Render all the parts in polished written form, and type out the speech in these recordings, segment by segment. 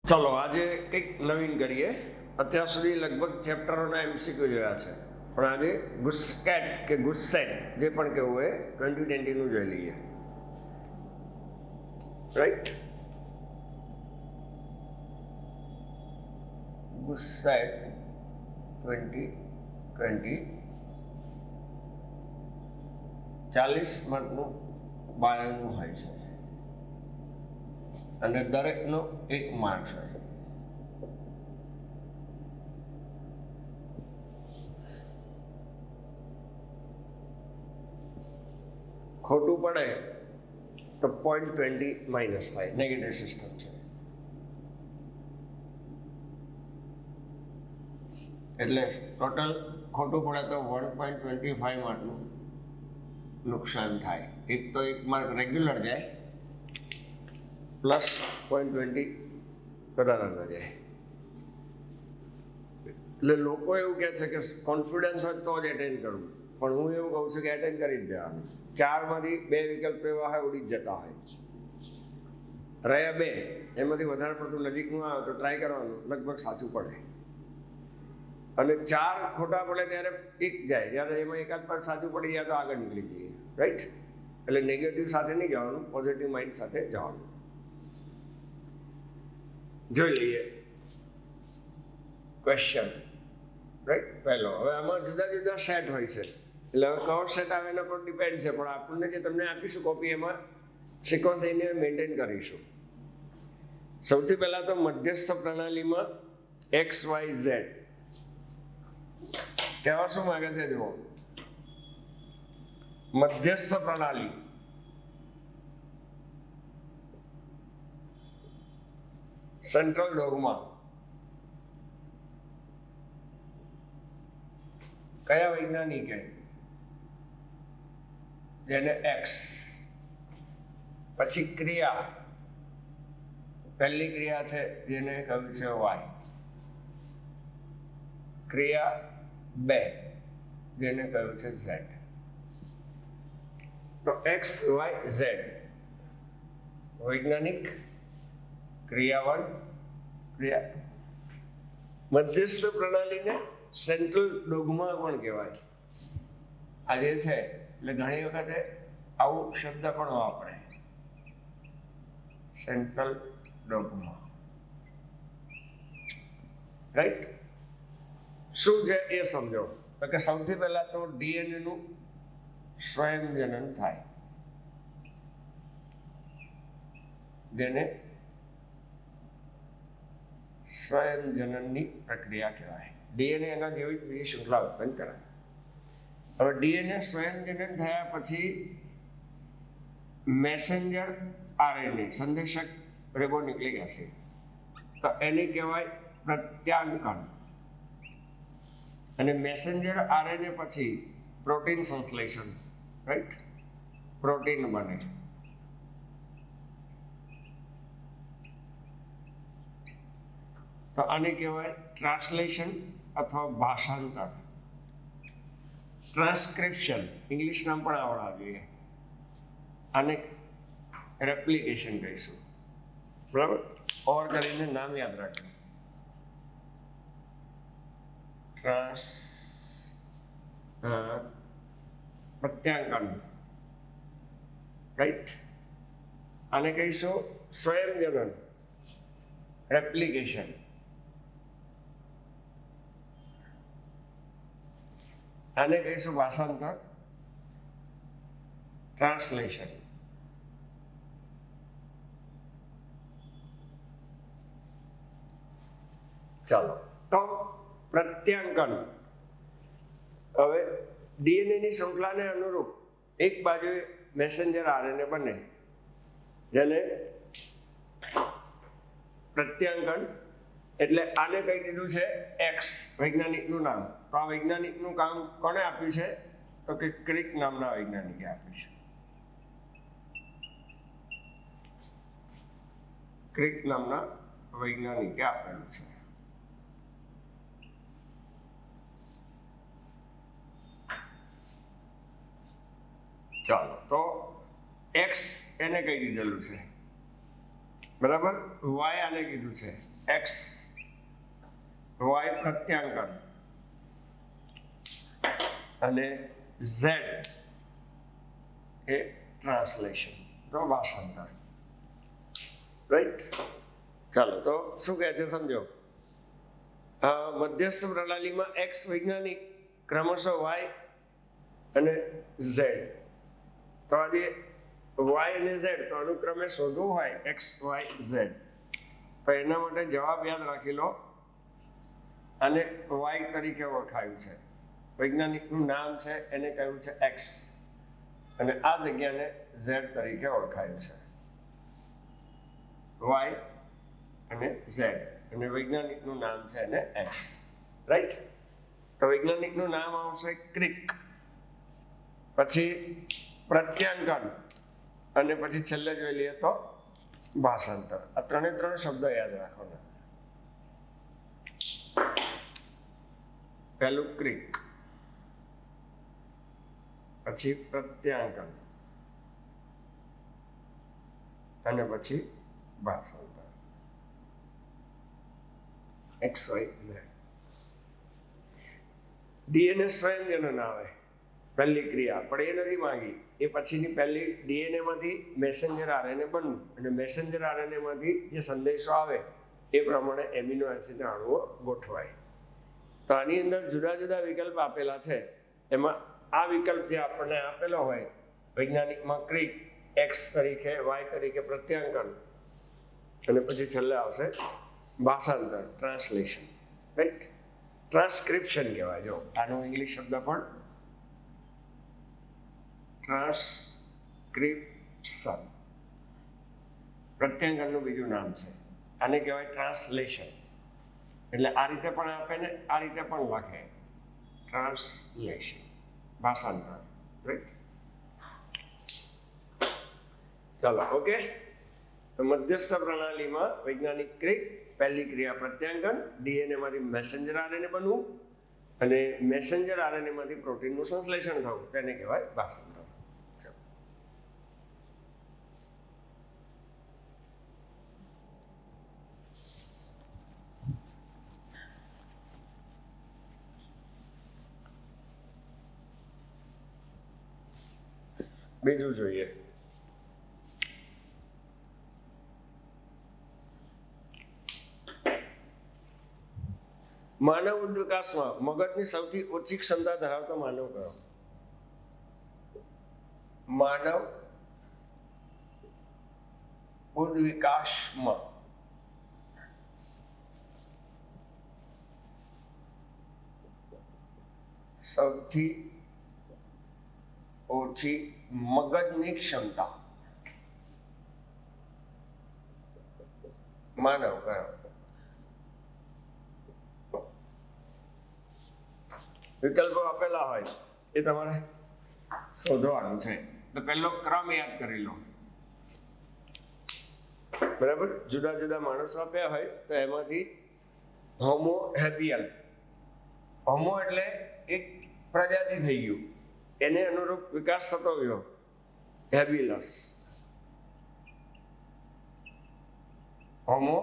चलो आज કંઈક નવીન કરીએ. અત્યાર સુધી લગભગ ચેપ્ટરોના એમસીક્યુ જોયા છે, પણ આજે ગુસ્કેટ કે ગુસ્સેટ જે પણ કહેવું હોય 2020નું જોઈ લઈએ. રાઈટ, ગુસ્સેટ 2020 40 માર્કનું બાયોનું હોય છે અને દરેકનો 1 માર્ક છે. ખોટું પડે તો 0.20 માઇનસ થાય, નેગેટિવ સિસ્ટમ છે. એટલે ટોટલ ખોટું પડે તો 1.25 માર્કનું નુકસાન થાય. એક તો 1 માર્ક રેગ્યુલર જાય પ્લસ 0.20 વધારાના જાય. એટલે લોકો એવું કહે છે કે કોન્ફિડન્સ હોય તો જ એટેન્ડ કરવું, પણ હું એવું કહું છું કે એટેન્ડ કરી જ દેવાનું. 4માંથી 2 વિકલ્પ એવા હોય ઉડી જ જતા હોય, રહ્યા 2 એમાંથી વધારે પડતું નજીકનું આવે તો ટ્રાય કરવાનું, લગભગ સાચું પડે. અને 4 ખોટા પડે ત્યારે 1 જાય, જ્યારે એમાં એકાદ પર સાચું પડી જાય તો આગળ નીકળી જઈએ. રાઈટ, એટલે નેગેટિવ સાથે નહીં જવાનું, પોઝિટિવ માઇન્ડ સાથે જવાનું. જોઈ લઈએ ક્વેશ્ચન. રાઈટ, પહેલો. હવે આમાં જુદા જુદા સેટ હોય છે, એટલે હવે કયો સેટ આવે એના પર ડિપેન્ડ છે, પણ આપણને જે તમને આપીશું કોપી એમાં સિક્વન્સ એને મેન્ટેન કરીશું. સૌથી પહેલા તો મધ્યસ્થ પ્રણાલીમાં XYZ કહેવા શું માંગે છે જુઓ. મધ્યસ્થ પ્રણાલી સેન્ટ્રલ ડોગમા કયા વૈજ્ઞાનિકે, જેને X, પછી ક્રિયા, પહેલી ક્રિયા છે જેને કહ્યું છે Y, ક્રિયા 2 જેને કહ્યું છે Z. તો XYZ વૈજ્ઞાનિક, ક્રિયા 1, ક્રિયા 2. મધ્યસ્થ પ્રણાલીને સેન્ટ્રલ ડોગમા પણ કહેવાય. આજે છે એટલે ઘણી વખતે આવું શબ્દ પણ વાપરે, સેન્ટ્રલ ડોગમા. રાઈટ, શું છે એ સમજો. તો કે સૌથી પહેલા તો DNA નું સ્વયંજનન થાય, જેને સ્વયંજનનની પ્રક્રિયા કહેવાય. DNA એના જેવી બીજી શૃંખલા ઉત્પન્ન કરાય. હવે DNA સ્વયંજનન થયા પછી મેસેન્જર RNA, સંદેશક રિબોન્યુક્લિક એસિડ, તો એને કહેવાય પ્રત્યાંકન. અને મેસેન્જર RNA પછી પ્રોટીન સંશ્લેષણ. રાઈટ, પ્રોટીન બને. તો આને કહેવાય ટ્રાન્સલેશન અથવા ભાષાંતર. ટ્રાન્સક્રિપ્શન, ઇંગ્લિશ નામ પણ આવડવા જોઈએ. આને રેપ્લિકેશન કહીશું. બરાબર, ઓર કરીને નામ યાદ રાખજો. પ્રત્યાંકન. રાઈટ, આને કહીશું સ્વયંજનન, રેપ્લિકેશન. આને કહીશું ભાષાંતર, ટ્રાન્સલેશન. ચાલો, તો પ્રત્યાંકન. હવે DNA ની શૃંખલાને અનુરૂપ એક બાજુએ મેસેન્જર RNA બને, જેને પ્રત્યાંકન, એટલે આને કહી દીધું છે X, વૈજ્ઞાનિકનું નામ. તો આ વૈજ્ઞાનિકનું કામ કોણે આપ્યું છે? તો કે ક્રિક નામના વૈજ્ઞાનિકે આપ્યું છે. ક્રિક નામના વૈજ્ઞાનિકે આપેલું છે. ચાલો, તો X એને કહી દીધેલું છે. બરાબર. વાય આને કીધું છે એક્સ, વાય પ્રત્યાંકન, અને ઝેડ એ ટ્રાન્સલેશન, તો ભાષાંતર. રાઈટ. ચાલો, તો શું કહે છે સમજો. મધ્યસ્થ પ્રણાલીમાં એક્સ વૈજ્ઞાનિક, ક્રમશઃ વાય અને ઝેડ. તો આજે વાય અને ઝેડ તો અનુક્રમે શોધવું હોય એક્સ વાય ઝેડ, તો એના માટે જવાબ યાદ રાખી લો. અને વાય તરીકે ઓળખાયું છે, વૈજ્ઞાનિકનું નામ છે, એને કહ્યું છે એક્સ, અને આ જગ્યાને ઝેડ તરીકે ઓળખાયું છે. વાય અને ઝેડ, અને વૈજ્ઞાનિકનું નામ છે એને એક્સ. રાઈટ. તો વૈજ્ઞાનિકનું નામ આવશે ક્રિક, પછી પ્રત્યાંકન, અને પછી છેલ્લે જોઈ લઈએ તો ભાષાંતર. આ ત્રણે ત્રણ શબ્દો યાદ રાખવાના. પહેલું ક્રિક, પછી પ્રત્યાંકન, અને પછી ભાષાંતર. X Y Z. ડીએનએ સ્વયંજનન આવે, પહેલી ક્રિયા, પણ એ નથી માંગી. એ પછીની પહેલી ડીએનએ માંથી મેસેન્જર આરએનએ બનવું, અને મેસેન્જર આરએનએ માંથી જે સંદેશો આવે એ પ્રમાણે એમિનો એસિડના અણુઓ ગોઠવાય. તો આની અંદર જુદા જુદા વિકલ્પ આપેલા છે. એમાં આ વિકલ્પ જે આપણને આપેલો હોય વૈજ્ઞાનિકમાં ક્રિક, એક્સ તરીકે, વાય તરીકે પ્રત્યાંકન, અને પછી છેલ્લે આવશે ભાષાંતર, ટ્રાન્સલેશન. રાઈટ. ટ્રાન્સક્રિપ્શન કહેવાય. જો આનો ઇંગ્લિશ શબ્દ પણ ટ્રાન્સક્રિપ્શન, પ્રત્યાંકનનું બીજું નામ છે. આને કહેવાય ટ્રાન્સલેશન. એટલે આ રીતે પણ આપે ને આ રીતે પણ લખે, ટ્રાન્સલેશન, ભાષાંતર. રાઈટ. ચાલો, ઓકે. તો મધ્યસ્થ પ્રણાલીમાં વૈજ્ઞાનિક ક્રિક, પહેલી ક્રિયા પ્રત્યાંકન, ડીએનએ માંથી મેસેન્જર આરએનએ બનવું, અને મેસેન્જર આરએનએ માંથી પ્રોટીનનું સંશ્લેષણ થવું, તેને કહેવાય ભાષાંતર. બીજું જોઈએ. માનવ વિકાસમાં મગજની સૌથી ઓછી ક્ષમતા ધરાવતો માનવ કયો? માનવ વિકાસમાં સૌથી ઓછી મગજની ક્ષમતા માનવ કયો? વિકલ્પો આપેલા હોય એ તમારે શોધવાનું છે. તો પહેલો ક્રમ યાદ કરી લો. બરાબર. જુદા જુદા માણસો આપ્યા હોય તો એમાંથી હોમો હેબિયન, હોમો એટલે એક પ્રજાતિ થઈ ગયું, એને અનુરૂપ વિકાસ થતો ગયો, હેબિલસ, હોમો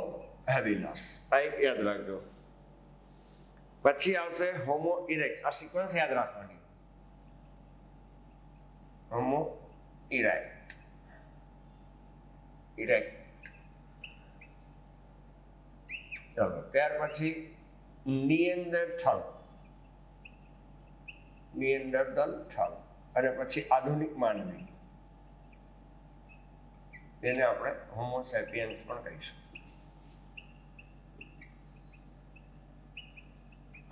હેબિલસ. આ એક યાદ રાખજો. પછી આવશે હોમો ઇરેક્ટ. આ સિક્વન્સ યાદ રાખવાની. હોમો ઇરેક્ટ, ઇરેક્ટ. ચલો, ત્યાર પછી નિએન્ડરથલ, નિએન્ડરથલ, અને પછી આધુનિક માનવી, જેને આપણે હોમો સેપિયન્સ પણ કહીશું.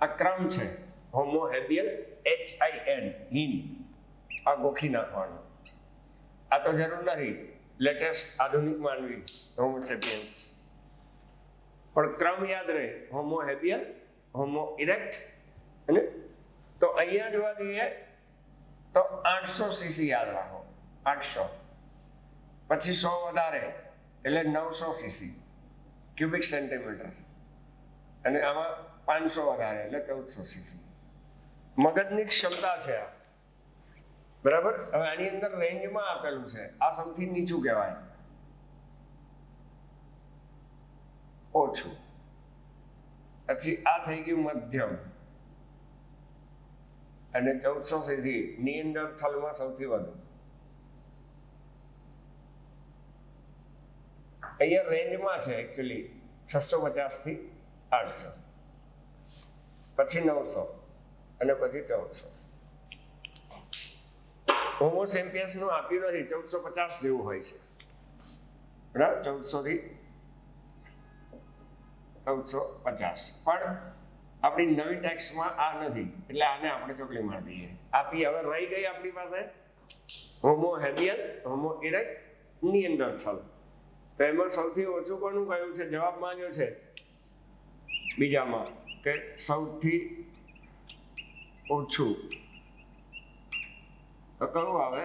આ ક્રમ છે. હોમો હેબિયન, HIN, હિન, આ ગોખી નાખવાનું. આ તો જરૂર નથી. લેટેસ્ટ આધુનિક માનવી, હોમો સેપિયન્સ. પણ ક્રમ યાદ રહે. હોમો હેબિયન, હોમો ઇરેક્ટ, અને તો અહીંયા જોવા જઈએ તો 800 cc યાદ રાખો. 800, પછી 100 વધારે એટલે 900 cc ક્યુબિક સેન્ટીમીટર, અને આમાં 500 વધારે એટલે 1400 cc મગજની ક્ષમતા છે આ. બરાબર. હવે આની અંદર રેન્જમાં આપેલું છે. આ સૌથી નીચું કહેવાય. ઓછું. પછી આ થઈ ગયું મધ્યમ, અને 1400 થી નિયંત્રણસ્થળમાં સૌથી વધુ. અહીંયા રેન્જમાં છે એકચ્યુઅલી 650 થી 800, પછી 900 અને પછી 1400. હોમો સેપિયન્સ નું આપ્યું નથી, 1450 જેવું હોય છે, બરાબર, 1400 થી 1450. પણ આપણી નવી ટેક્સમાં આ નથી, એટલે આને આપણે ચોકલી મારી દઈએ. આપી હવે રહી ગઈ આપણી પાસે હોમો હેબિયન, હોમો ઇરેક્ટ, નિયંત્રણસ્થળ. તો એમાં સૌથી ઓછું કોનું કહ્યું છે? જવાબ માંગ્યો છે બીજામાં કે સૌથી ઓછું તો કયું આવે?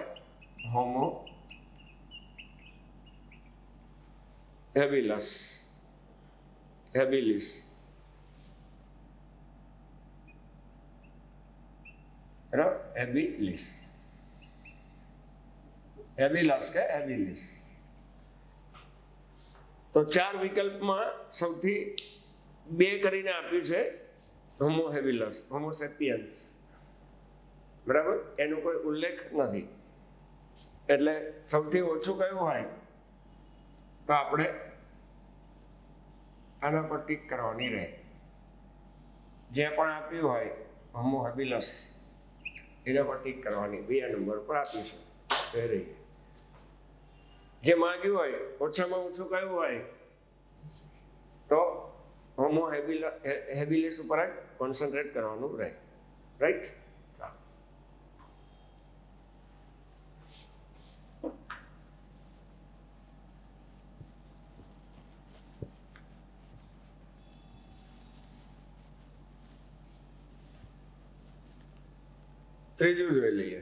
હોમો હેબિલસ, હેબિલિસ. બરાબર, હેબિલિસ, હેબિલસ કે હેબિલિસ. તો 4 વિકલ્પમાં સૌથી 2 કરીને આપ્યું છે હોમો હેબિલસ, હોમો સેપિયન્સ. બરાબર, એનો કોઈ ઉલ્લેખ નથી, એટલે સૌથી ઓછું કયું હોય તો આપણે આના પર ટીક કરવાની રહે. જે પણ આપ્યું હોય હોમો હેબિલસ એના પર ટીક કરવાની. 2 નંબર પર આપ્યું છે એ રહી. જે માંગ્યું હોય ઓછામાં ઓછું કયું હોય તો હોમો હેબિલિસ ઉપર જ કોન્સન્ટ્રેટ કરવાનું રહે. રાઈટ. ત્રીજું જોઈ લઈએ.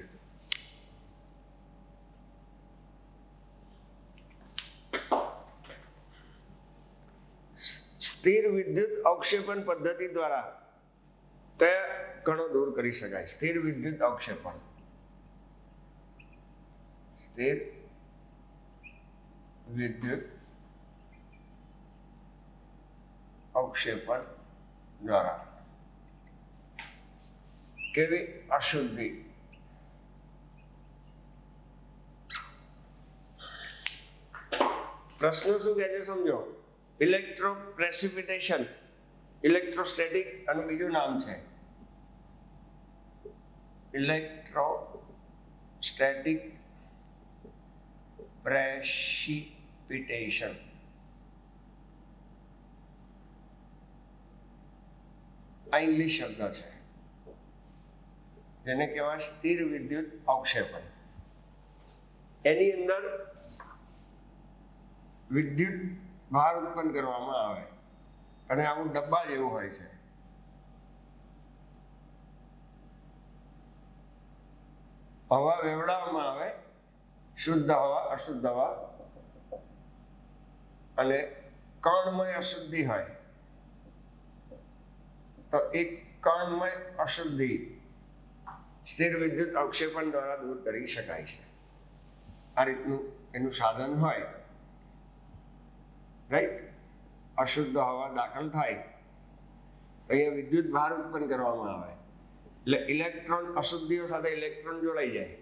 સ્થિર વિદ્યુત અવક્ષેપણ પદ્ધતિ દ્વારા કયા કણો દૂર કરી શકાય? સ્થિર વિદ્યુત અવક્ષેપણ, સ્થિર વિદ્યુત અવક્ષેપણ દ્વારા કેવી અશુદ્ધિ? પ્રશ્ન શું કહે છે સમજો. ઇલેક્ટ્રો પ્રેસિપિટેશન, ઇલેક્ટ્રોસ્ટેટિક આનું બીજું નામ છે. Electrostatic precipitation. આ ઇંગ્લિશ શબ્દ છે જેને કહેવાય સ્થિર વિદ્યુત અવક્ષેપણ. એની અંદર વિદ્યુત ભાર ઉત્પન્ન કરવામાં આવે અને આવું ડબ્બા જેવું હોય છે. હવા વેવડાવવામાં આવે, શુદ્ધ હવા, અશુદ્ધ હવા, અને કણમય અશુદ્ધિ હોય તો એક કણમય અશુદ્ધિ સ્થિર વિદ્યુત અવક્ષેપણ દ્વારા દૂર કરી શકાય છે. આ રીતનું એનું સાધન હોય. રાઈટ. અશુદ્ધ હવા દાખલ થાય અહીંયા વિદ્યુત ભાર ઉત્પન્ન કરવામાં આવે એટલે ઇલેક્ટ્રોન, અશુદ્ધિઓ સાથે ઇલેક્ટ્રોન જોડાઈ જાય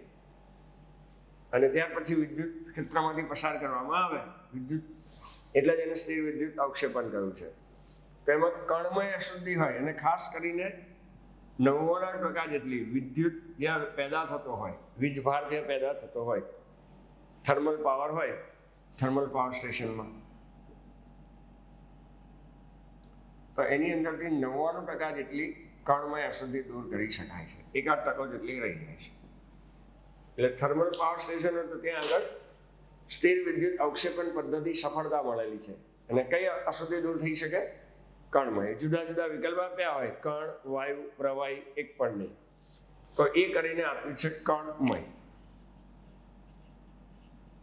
અને ત્યાર પછી વિદ્યુત ક્ષેત્રમાંથી પસાર કરવામાં આવે વિદ્યુત, એટલે જ એને સ્થિર વિદ્યુત અવક્ષેપણ કહ્યું છે. તો એમાં કણમય અશુદ્ધિ હોય અને ખાસ કરીને 99% જેટલી વિદ્યુત જ્યાં પેદા થતો હોય, વીજભાર જ્યાં પેદા થતો હોય, થર્મલ પાવર હોય, થર્મલ પાવર સ્ટેશનમાં, તો એની અંદરથી 99% જેટલી કણમય અશુદ્ધિ દૂર કરી શકાય છે. 1% જેટલી રહી જાય છે. એટલે થર્મલ પાવર સ્ટેશન હોય તો ત્યાં આગળ સ્થિર વિદ્યુત અવક્ષેપણ પદ્ધતિ સફળતા મળેલી છે. અને કઈ અશુદ્ધિ દૂર થઈ શકે? કણમય. જુદા જુદા વિકલ્પ આપ્યા હોય, કણ, વાયુ, પ્રવાહી, એક પણ નહીં, તો એ કરીને આપ્યું છે કણમય.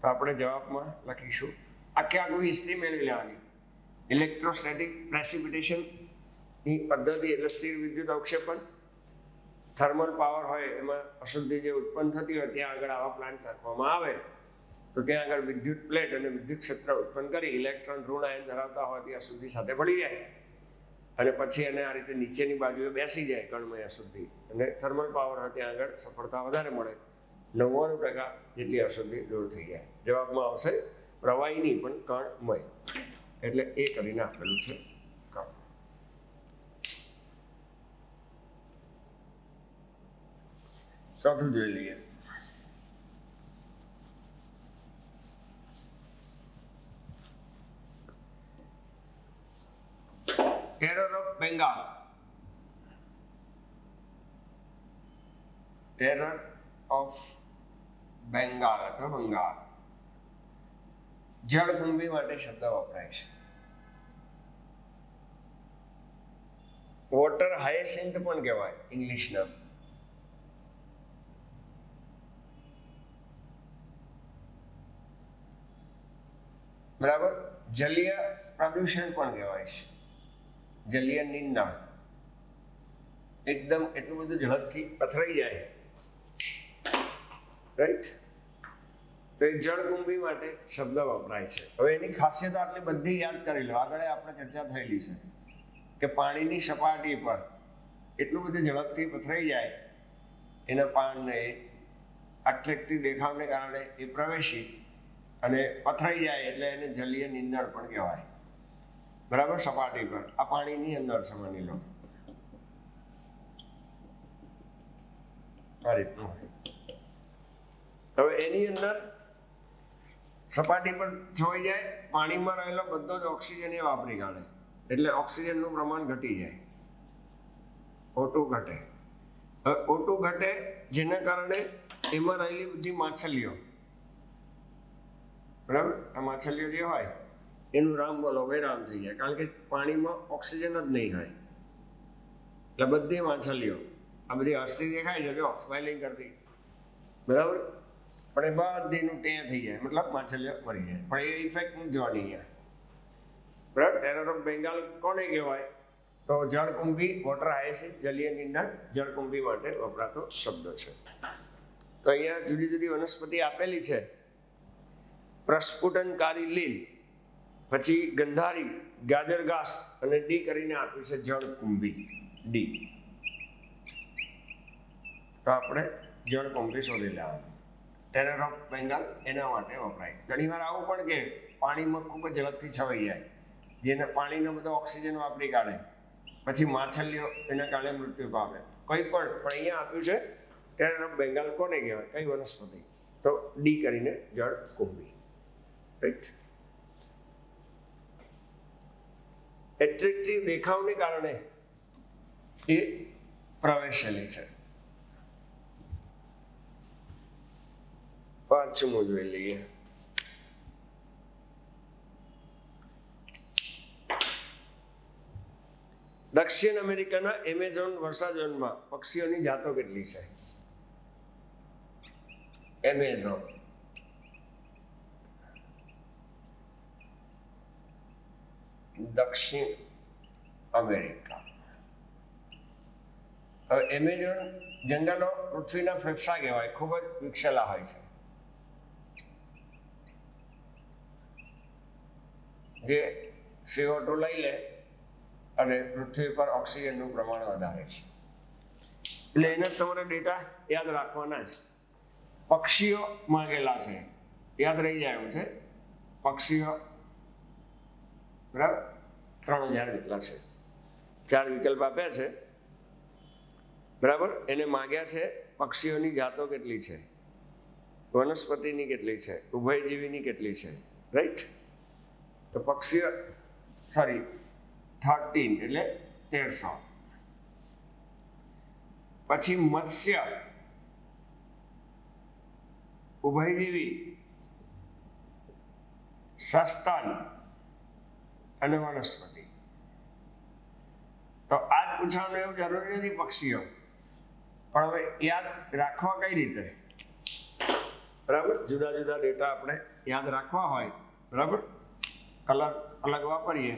તો આપણે જવાબમાં લખીશું આખી હિસ્ટ્રી મેળવી લેવાની. ઇલેક્ટ્રોસ્ટેટિક પ્રેસિપિટેશન ની પદ્ધતિ એટલે સ્થિર વિદ્યુત અવક્ષેપણ. થર્મલ પાવર હોય એમાં અશુદ્ધિ જે ઉત્પન્ન થતી હોય ત્યાં આગળ આવા પ્લાન્ટ નાખવામાં આવે તો તો ત્યાં આગળ વિદ્યુત પ્લેટ અને વિદ્યુત ક્ષેત્ર ઉત્પન્ન કરી ઇલેક્ટ્રોન ઋણ આયન ધરાવતા હોય ત્યાં સુધી સાથે ભળી જાય અને પછી એને આ રીતે નીચેની બાજુએ બેસી જાય કણમય અશુદ્ધિ અને થર્મલ પાવર હોય ત્યાં આગળ સફળતા વધારે મળે, 99% જેટલી અશુદ્ધિ દૂર થઈ જાય. જવાબમાં આવશે પ્રવાહી નહીં પણ કણમય, એટલે એ કરીને આપેલું છે કણ. ચોથું જોઈ લઈએ. Terror of Bengal. Terror of Bengal અથવા બંગાળ. જળકુંભી માટે શબ્દ વપરાય છે. વોટર હાયસિન્થ પણ કહેવાય ઇંગ્લિશ નામ. બરાબર. જલીય પ્રદૂષણ પણ કહેવાય છે, જલીય નિંદણ. એકદમ એટલું બધું ઝડપથી પથરાઈ જાય, રાઈટ, તો એ જળકુંભી માટે શબ્દ વપરાય છે. હવે એની ખાસિયત આટલી બધી યાદ કરી લો. આગળ આપણે ચર્ચા થયેલી છે કે પાણીની સપાટી પર એટલું બધું ઝડપથી પથરાઈ જાય, એના પાનને એટ્રેક્ટિવ દેખાવને કારણે એ પ્રવેશી અને પથરાઈ જાય એટલે એને જલીય નિંદણ પણ કહેવાય. બરાબર. સપાટી પર આ પાણીની અંદર છે, માની લો આ રીતનું હોય. હવે એની અંદર સપાટી પર છવાઈ જાય, પાણીમાં રહેલો બધો જ ઓક્સિજન એ વાપરી કાઢે એટલે ઓક્સિજનનું પ્રમાણ ઘટી જાય, O2 ઘટે. હવે O2 ઘટે જેના કારણે એમાં રહેલી બધી માછલીઓ, બરાબર, આ માછલીઓ જે હોય એનું રામ બોલો વિરામ થઈ જાય, કારણ કે પાણીમાં ઓક્સિજન જ નહીં હોય એટલે બધી માછલીઓ આ બધી હસ્તી દેખાય છે જો સ્માઇલિંગ કરતી, બરાબર, પણ એ બધીનું ટે થઈ જાય, મતલબ માછલીઓ મરી જાય. પણ એ ઇફેક્ટ નથી જોવાની અહીંયા. બરાબર. ટેરર ઓફ બેંગાલ કોને કહેવાય? તો જળકુંભી, વોટર હાયસિન્થ, જલીય નિંદણ, જળકુંભી માટે વપરાતો શબ્દ છે. તો અહીંયા જુદી જુદી વનસ્પતિ આપેલી છે. પ્રસ્ફુટનકારી લીલ, પછી ગંધારી, ગાજર ઘાસ અને ડી કરીને આપ્યું છે જળકુંભી, ડી. તો આપણે જળકુંભી શોધી લેવાનું. ટેરર ઓફ બેંગાલ એના માટે વપરાય. ઘણી વાર આવું પણ કે પાણીમાં ખૂબ જ ઝડપથી છવાઈ જાય, જેને પાણીનો બધો ઓક્સિજન વાપરી કાઢે, પછી માછલીઓ એના કારણે મૃત્યુ પામે. કોઈ પણ અહીંયા આપ્યું છે ટેરર ઓફ બેંગાલ કોને કહેવાય, કઈ વનસ્પતિ? તો ડી કરીને જળકુંભી, રાઈટ. એટ્રેક્ટિવ દેખાવને કારણે એ પ્રવેશેલી છે. પાંચમું જોઈ લઈએ. દક્ષિણ અમેરિકાના એમેઝોન વર્ષા ઝોનમાં પક્ષીઓની જાતો કેટલી છે? એમેઝોન, દક્ષિણ અમેરિકા. હવે એમેઝોન જંગલો પૃથ્વીના ફેફસા કહેવાય, ખૂબ જ વિકસેલા હોય છે, જે CO2 લઈ લે અને પૃથ્વી પર ઓક્સિજનનું પ્રમાણ વધારે છે. એટલે એને તમારે ડેટા યાદ રાખવાના છે. પક્ષીઓ માંગેલા છે, યાદ રહી જાય એવું છે. પક્ષીઓ બરાબર 3000 જેટલા છે, 4 વિકલ્પ આપ્યા છે, બરાબર. એને માંગ્યા છે પક્ષીઓની જાતો કેટલી છે, વનસ્પતિની કેટલી છે, ઉભયજીવીની કેટલી છે, રાઈટ. તો પક્ષીઓ 13 એટલે 1300. પછી મત્સ્ય, ઉભયજીવી, સસ્તન અને વનસ્પતિ. તો આ જ પૂછવાનું એવું જરૂરી નથી પક્ષીઓ, પણ હવે યાદ રાખવા કઈ રીતે? બરાબર. જુદા જુદા ડેટા આપણે યાદ રાખવા હોય, બરાબર, કલર અલગ વાપરીએ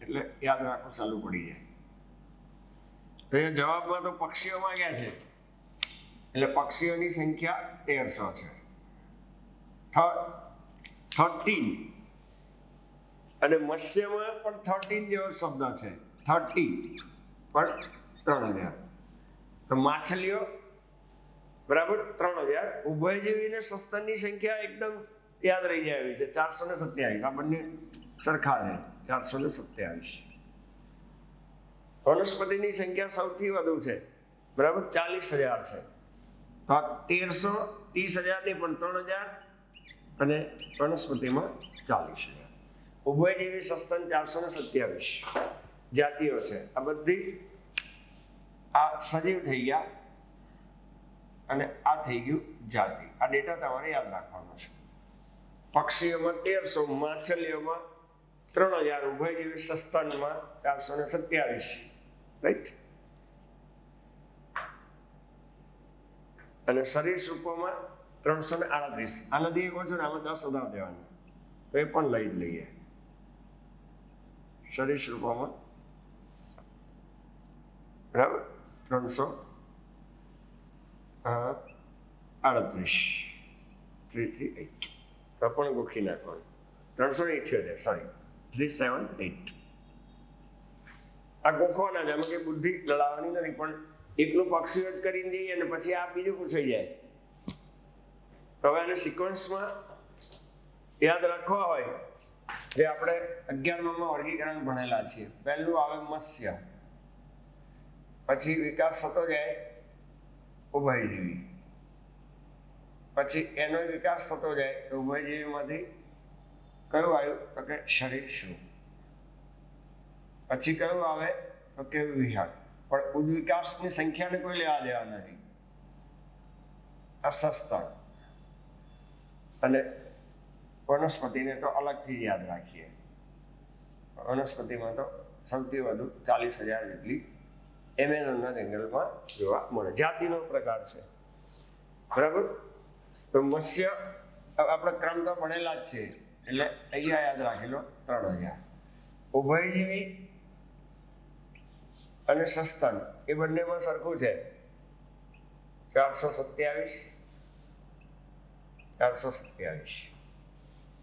એટલે યાદ રાખવું ચાલુ પડી જાય. તો એ જવાબમાં તો પક્ષીઓ માંગ્યા છે એટલે પક્ષીઓની સંખ્યા 1300 છે. થર્ડ 13 અને મત્સ્યમાં પણ 13 જેવો શબ્દ છે 30 પણ 3000 તો માછલીઓ બરાબર 3000 ઉભયજીવી ને સસ્તનની સંખ્યા એકદમ યાદ રહી જાય એવી છે 427 આ બંને સરખા છે 427 વનસ્પતિની સંખ્યા સૌથી વધુ છે બરાબર 40,000 છે તો 1330,000 ની પણ 3000 અને વનસ્પતિમાં 40,000 ઉભયજીવી સસ્તન 427 જાતિઓ છે આ બધી આ સજીવ થઈ ગયા અને આ થઈ ગયું જાતિ આ ડેટા તમારે યાદ રાખવાનો છે પક્ષીઓમાં 1300 માછલીઓમાં 3000 ઉભયજીવી સસ્તનમાં 427 રાઈટ અને સરીસૃપોમાં 338 આ નદી કહો છો ને આમાં 10 વધારે દેવાના તો એ પણ લઈ જ લઈએ સરીસૃપોમાં બરાબર 338 338 તો પણ ગોખી નાખવાનું 378 સોરી 378 આ ગોખવાના જ આમાં કઈ બુદ્ધિ લડાવવાની નથી પણ એકનું પક્ષી જ કરીને જઈએ અને પછી આ બીજું પૂછાઈ જાય તો હવે આને સિક્વન્સમાં યાદ રાખવા હોય જે આપણે 11માં વર્ગીકરણ ભણેલા છીએ પહેલું આવે મત્સ્ય પછી વિકાસ થતો જાય ઉભયજીવી પછી એનો વિકાસ થતો જાય તો ઉભયજીવીમાંથી કયું આવ્યું તો કે સરીસૃપ પછી કયું આવે તો કે વિહંગ પણ ઉદ્વિકાસની સંખ્યાને કોઈ લેવા દેવા નથી આ સસ્તન અને વનસ્પતિને તો અલગથી યાદ રાખીએ વનસ્પતિમાં તો સૌથી વધુ 40,000 જેટલી એમેઝોનના જંગલમાં જોવા મળે જાતિનો પ્રકાર છે બરાબર તો મત્સ્ય આપણે ક્રમ તો ભણેલા જ છે એટલે અહીંયા યાદ રાખી લો 3000 ઉભયજીવી અને સસ્તન એ બંનેમાં સરખું છે 427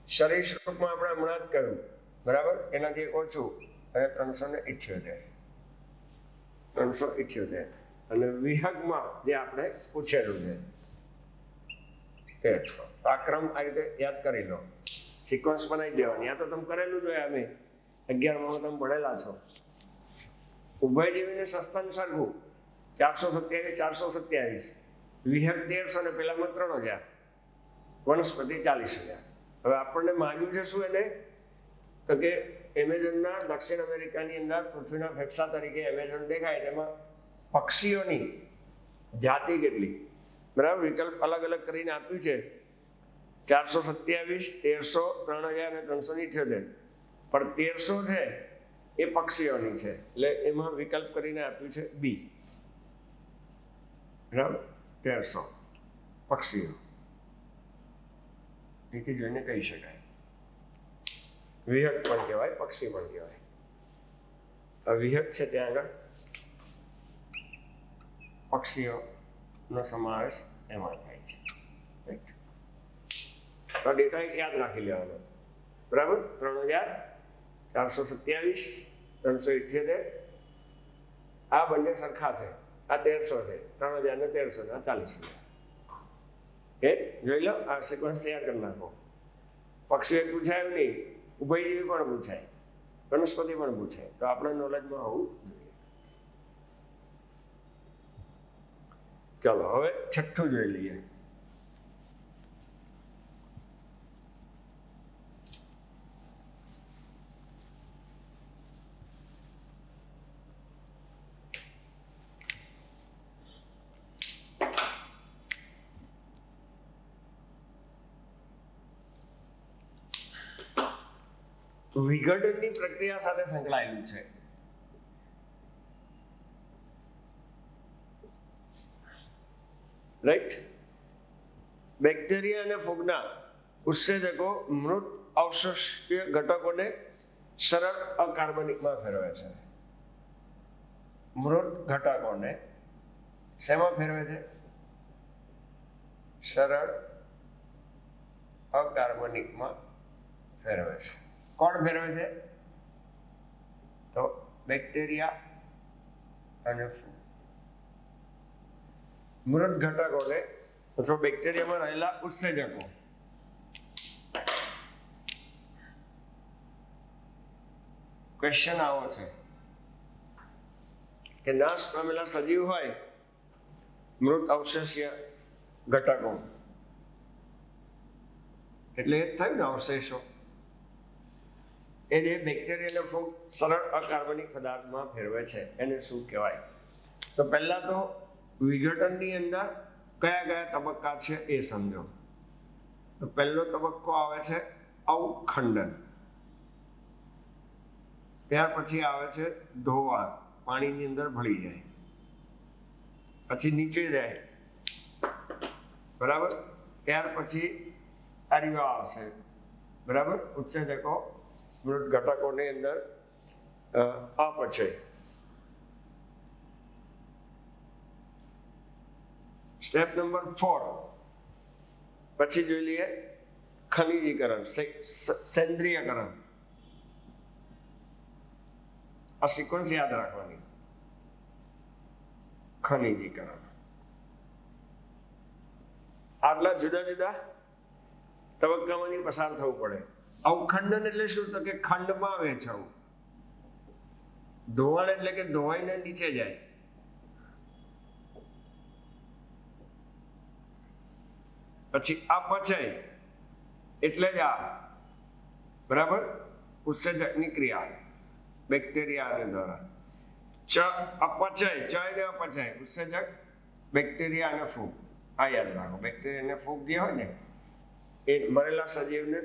સરીસૃપમાં આપણે હમણાં જ કહ્યું બરાબર એનાથી ઓછું અને 378 અને વિહંગમાં જે આપણે પૂછેલું છે 1300 આ ક્રમ આ રીતે યાદ કરી લો સિક્વન્સ બનાવી દેવાની આ તો તમે કરેલું જ હોય અમે 11માં તમે ભણેલા છો ઉભયજીવીને સસ્તન સરખું 427 વિહંગ 1300 અને પેલામાં 3000 વનસ્પતિ 40,000 હવે આપણને માંગ્યું છે શું એને તો કે એમેઝોનના દક્ષિણ અમેરિકાની અંદર પૃથ્વીના ફેફસા તરીકે એમેઝોન દેખાય તેમાં પક્ષીઓની જાતિ કેટલી બરાબર વિકલ્પ અલગ અલગ કરીને આપ્યું છે 427 1300 3000 અને 378 પણ 1300 છે એ પક્ષીઓની છે એટલે એમાં વિકલ્પ કરીને આપ્યું છે બી બરાબર 1300 પક્ષીઓ એથી જોઈને કહી શકાય વિહંગ પણ કહેવાય પક્ષી પણ કહેવાય આ વિહંગ છે ત્યાં આગળ પક્ષીઓનો સમાવેશ એમાં થાય છે રાઈટ તો ડેટા યાદ રાખી લેવાનો બરાબર 3000 427 378 આ બંને સરખા છે આ 1300 છે 3000 ને 1300 આ 40,000 એ જોઈ લો આ સિક્વન્સ તૈયાર કરી નાખો પક્ષીઓ પૂછાયું નહીં ઉભયજીવી પણ પૂછાય વનસ્પતિ પણ પૂછાય તો આપણા નોલેજમાં હોવું જોઈએ ચલો હવે છઠ્ઠું જોઈ લઈએ વિઘટનની પ્રક્રિયા સાથે સંકળાયેલું છે રાઈટ બેક્ટેરિયા અને ફૂગના ઉત્સેચકો મૃત અવશેષીય ઘટકોને સરળ અકાર્બનિકમાં ફેરવે છે મૃત ઘટકોને શેમાં ફેરવે છે સરળ અકાર્બનિકમાં ફેરવે છે. કોણ ફેરવે છે? તો બેક્ટેરિયા અને ફૂગ. મૃત ઘટકોને અથવા બેક્ટેરિયામાં રહેલા ઉત્સેચકો ક્વેશ્ચન આવો છે કે નાશ પામેલા સજીવ હોય મૃત અવશેષીય ઘટકો એટલે એ જ થયું ને અવશેષો. એને બેક્ટેરિયા અને ફૂગ સરળ અકાર્બનિક પદાર્થમાં ફેરવે છે. એને શું કહેવાય? તો પહેલા તો વિઘટનની અંદર કયા કયા તબક્કા છે એ સમજો. તો પહેલો તબક્કો આવે છે અવખંડન. ત્યાર પછી આવે છે ધોવાણ, પાણીની અંદર ભળી જાય, પછી નીચે જાય, બરાબર. ત્યાર પછી આર્યો આવશે, બરાબર. ઉત્સેચકો મૃત ઘટકોની અંદર અપચય. સ્ટેપ નંબર 4 પછી જોઈ લઈએ ખનિજીકરણ, સેન્દ્રિયકરણ. આ સિક્વન્સ યાદ રાખવાની. ખનિજીકરણ. આટલા જુદા જુદા તબક્કામાંથી પસાર થવું પડે. અવખંડન એટલે શું? તો કે ખંડમાં વહેંચવું. ધોવાણ એટલે કે ધોવાઈને નીચે જાય. પછી અપચય એટલે જ આ, બરાબર, ઉત્સેચકની ક્રિયા બેક્ટેરિયા દ્વારા. અપચય, ચ એટલે અપચય, ઉત્સેચક બેક્ટેરિયા અને ફૂગ. આ યાદ રાખો. બેક્ટેરિયા અને ફૂગ જે હોય ને એ મરેલા સજીવને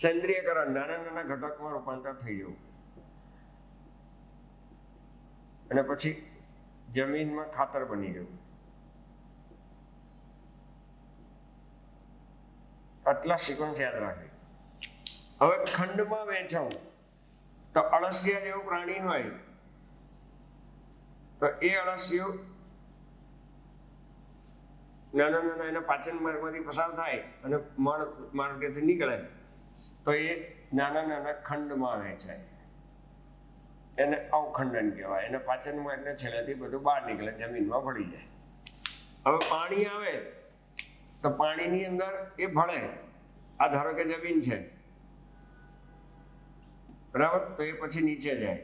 સેન્દ્રિયકરણ, નાના નાના ઘટકમાં રૂપાંતર થઈ જવું અને પછી જમીનમાં ખાતર બની જવું. આટલા સિક્વન્સ યાદ રાખે. હવે ખંડમાં વહેંચવું તો અળસિયા જેવું પ્રાણી હોય તો એ અળસિયું નાના નાના એના પાચન માર્ગમાંથી પસાર થાય અને મળ માર્ગેથી નીકળે તો એ નાના નાના ખંડમાં વહેંચાય. એને અવખંડન કહેવાય. એને પાચન માર્ગને છેલ્લેથી બધું બહાર નીકળે, જમીનમાં ભળી જાય. હવે પાણી આવે તો પાણીની અંદર એ ભળે. આ ધારો કે જમીન છે, બરાબર, તો એ પછી નીચે જાય,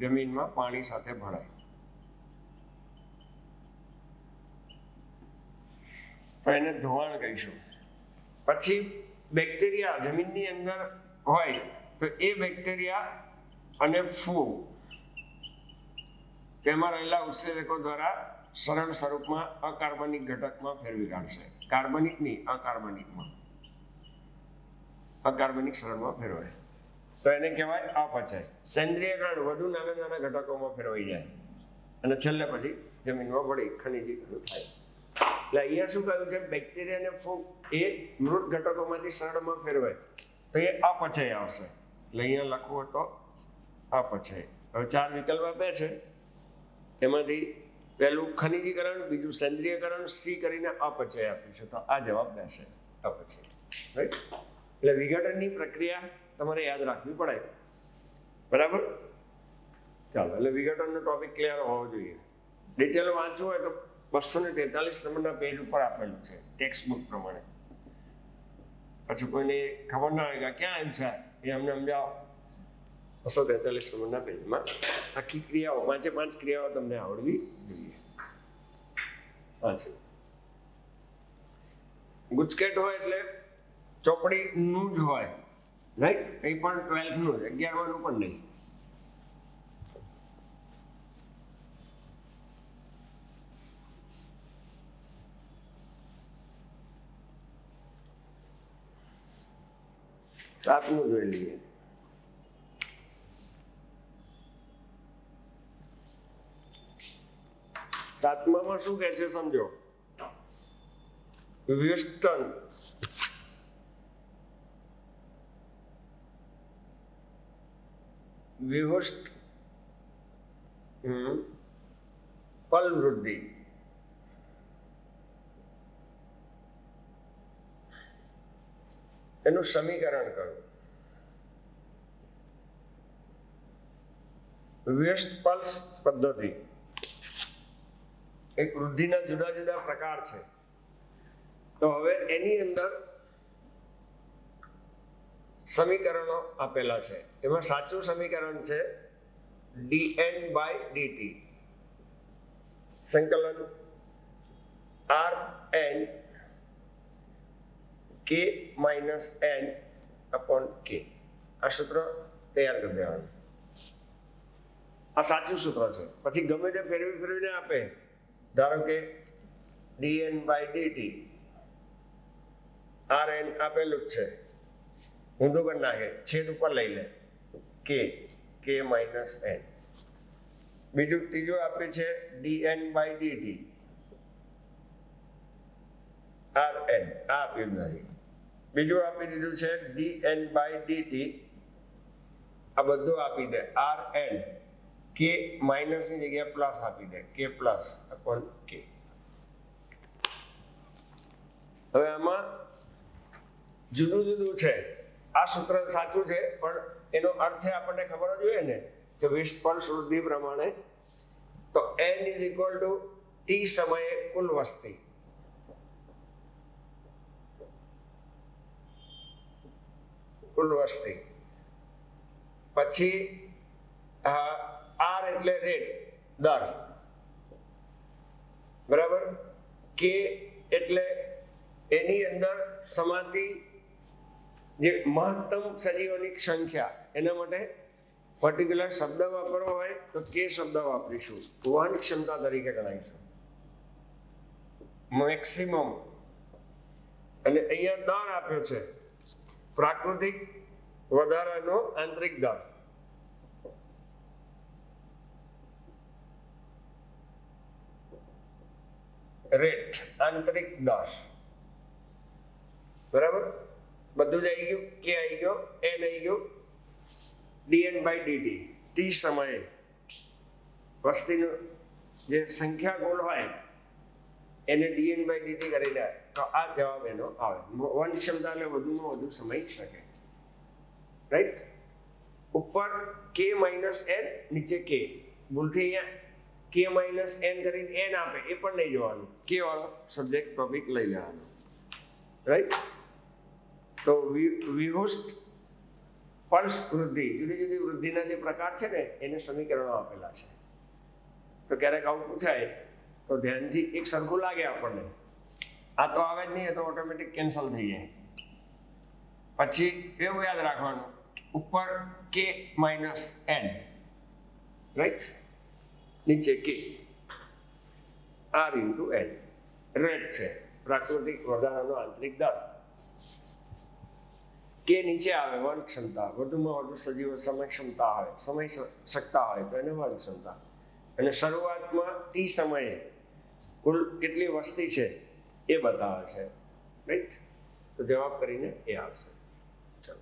જમીનમાં પાણી સાથે ભળાય. તો એને ધોવાણ કહીશું. પછી બેક્ટેરિયા જમીનની અંદર હોય તો એ બેક્ટેરિયા અને ફૂગ તેમાં રહેલા ઉત્સેચકો દ્વારા સરળ સ્વરૂપમાં અકાર્બનિક ઘટકમાં ફેરવી કાઢશે. કાર્બનિક નહીં, અકાર્બનિકમાં, અકાર્બનિક સરળમાં ફેરવાય તો એને કહેવાય અપચય. સેન્દ્રિયકરણ, વધુ નાના નાના ઘટકોમાં ફેરવાઈ જાય અને છેલ્લે પછી જમીનમાં ભળી ખનિજીકરણ થાય. એટલે અહીંયા શું કહ્યું છે? બેક્ટેરિયા અને ફૂગ એ મૃત ઘટકોમાંથી સરળમાં ફેરવાય તો એ અપચય આવશે. એટલે અહીંયા લખવું તો અપચય. હવે 4 વિકલ્પ આપે છે, એમાંથી પહેલું ખનિજીકરણ, બીજું સેન્દ્રિયકરણ, સી કરીને અપચય આપીશું તો આ જવાબ રહેશે અપચય. રાઈટ? એટલે વિઘટનની પ્રક્રિયા તમારે યાદ રાખવી પડે, બરાબર. ચાલો, એટલે વિઘટનનો ટોપિક ક્લિયર હોવો જોઈએ. ડિટેલ વાંચવું હોય તો 243 નંબરના પેજ ઉપર આપેલું છે ટેક્સ્ટ બુક પ્રમાણે. પછી કોઈને ખબર ના હોય કે ક્યાં આવ્યું છે એ અમને સમજાવો. 243 નંબરના પેજમાં આખી ક્રિયાઓ, 5 ક્રિયાઓ તમને આવડવી જોઈએ. ગુજકેટ હોય એટલે ચોપડીનું જ હોય, રાઈટ? એ પણ 12th નું જ, 11માનું પણ નહીં. સાતમું જોઈ લઈએ. સાતમામાં શું કહે છે સમજો. વ્યુસ્ટન વિહોષ્ટ ફલવૃદ્ધિ. એનું સમીકરણ કરું. વેસ્ટફાલ્સ પદ્ધતિ એક વૃદ્ધિના જુદા જુદા પ્રકાર છે. તો હવે એની અંદર સમીકરણો આપેલા છે. એમાં સાચું સમીકરણ છે dn/dt સંકલન Rn k - n upon k. આ સૂત્ર તૈયાર કરી દેવાનું. આ સાચું સૂત્ર છે. પછી ગમે તે ફેરવીને આપે, ધારો કે dn/dt Rn આપેલું જ છે, ઊંધું કરી નાખે, છેદ ઉપર લઈ લે k - n. બીજું ત્રીજું આપે છે dn/dt Rn, આ આપ્યું નથી. બીજું આપી દીધું છે dn/dt, આ બધું આપી દે Rn, k માઇનસ ની જગ્યાએ પ્લસ આપી દે, k પ્લસ અપોન k. હવે આમાં જુદું જુદું છે. આ સૂત્ર સાચું છે, પણ એનો અર્થ આપણને ખબર જ જોઈએ ને કે વેસ્ટફાલ્સ વૃદ્ધિ પ્રમાણે તો n = t સમયે કુલ વસ્તી. પછી R એટલે રેટ, દર, બરાબર. k એટલે એની અંદર સમાતી જે મહત્તમ સજીવોની સંખ્યા. એના માટે પર્ટિક્યુલર શબ્દ વાપરવો હોય તો કે શબ્દ વાપરીશું, વહન ક્ષમતા તરીકે ગણાવીશું, મેક્સિમમ. અને અહીંયા દર આપ્યો છે, પ્રાકૃતિક વધારાનો આંતરિક દર. રેટ, આંતરિક દર, બરાબર. બધું જ આવી ગયું. કે આવી ગયો, n આવી ગયો, dn/dt t સમયે વસ્તીનું જે સંખ્યા ગુણ હોય એને dn/dt કરીને તો આ જવાબ એનો આવે. વહન ક્ષમતા એટલે વધુમાં વધુ સમય શકે, રાઈટ. ઉપર k - n, નીચે k. ભૂલથી અહીંયા k - n કરીને n આપે એ પણ નહીં જોવાનું, k વાળો સબ્જેક્ટ ટોપિક લઈ લેવાનો, રાઈટ. તો વેસ્ટફાલ્સ વૃદ્ધિ, જુદી જુદી વૃદ્ધિના જે પ્રકાર છે ને એને સમીકરણો આપેલા છે. તો ક્યારેક આવું પૂછાય તો ધ્યાનથી એક સરખું લાગે આપણને, આ તો આવે જ નહીં, તો ઓટોમેટિક કેન્સલ થઈ જાય. પછી એવું યાદ રાખવાનું, ઉપર k - n, રાઈટ, નીચે k, R × n. રેટ છે, પ્રાકૃતિક વધારાનો આંતરિક દર. કે નીચે આવે વહન ક્ષમતા, વધુમાં વધુ સજીવો સમય શકતા હોય તો એને વહન ક્ષમતા. અને શરૂઆતમાં t સમયે કુલ કેટલી વસ્તી છે એ બતાવે છે, રાઈટ. તો જવાબ કરીને એ આવશે. ચલો,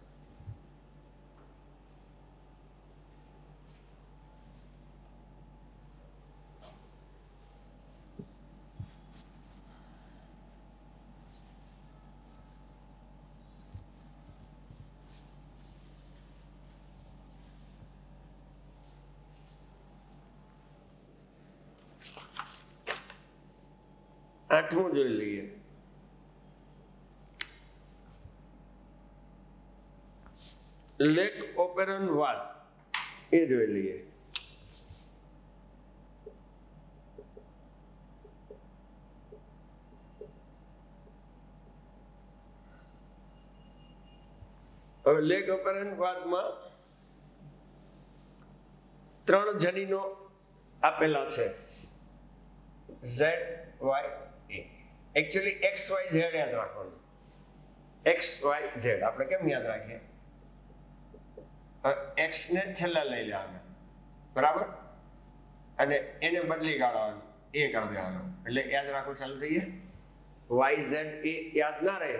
આઠમું જોઈ લઈએ. લેક ઓપેરન વાદ એ જોઈ લઈએ. હવે લેક ઓપેરન વાદમાં 3 જનીનો આપેલા છે, Z, Y, A. Actually XYZ યાદ રાખવાનું. XYZ આપણે કેમ યાદ રાખીએ? X ને છેલ્લા લઈ લેવાના, બરાબર, અને એને બદલી કાઢવાનું, એ કરી દેવાનું, એટલે યાદ રાખવું ચાલુ થઈ જાય. YZ એ યાદ ના રહે,